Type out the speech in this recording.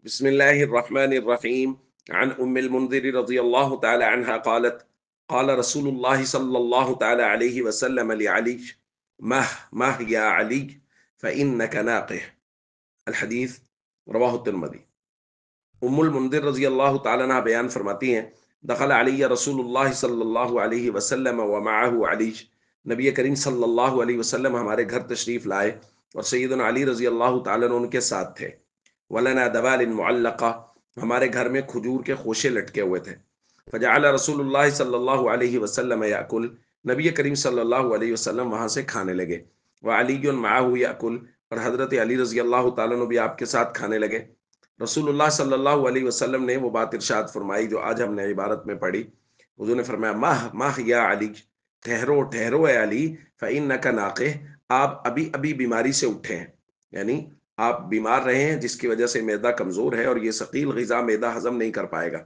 بسم الله الرحمن الرحيم. عن أم المنذر رضي الله تعالى عنها قالت: قال رسول الله صلى الله تعالى عليه وسلم لعلي: مه مه يا علي فإنك ناقح. الحدیث رواہ الترمذی۔ ام المنذر رضی اللہ تعالیٰ عنہ بیان فرماتی ہیں: دخل علی رسول اللہ صلی اللہ علیہ وسلم ومعه علی، نبی کریم صلی اللہ علیہ وسلم ہمارے گھر تشریف لائے اور سیدنا علی رضی اللہ تعالیٰ عنہ ان کے ساتھ تھے۔ ولنا دوال معلقہ، ہمارے گھر میں کھجور کے خوشے لٹکے ہوئے تھے۔ فجعل رسول اللہ صلی اللہ علیہ وسلم یاکل، نبی کریم صلی اللہ علیہ وسلم وہاں سے کھانے لگے۔ وعلی معه یاکل، اور حضرت علی رضی اللہ تعالیٰ عنہ بھی آپ کے ساتھ کھانے لگے۔ رسول اللہ صلی اللہ علیہ وسلم نے وہ بات ارشاد فرمائی جو آج ہم نے عبارت میں پڑھی۔ حضور نے فرمایا: ماہ ماہ یا علی، ٹھہرو ٹھہرو اے علی، فإنک ناقح، آپ ابھی ابھی بیماری سے اٹھے ہیں، یعنی آپ بیمار رہے ہیں جس کی وجہ سے معدہ کمزور ہے اور یہ ثقیل غذا معدہ ہضم نہیں کر پائے گا۔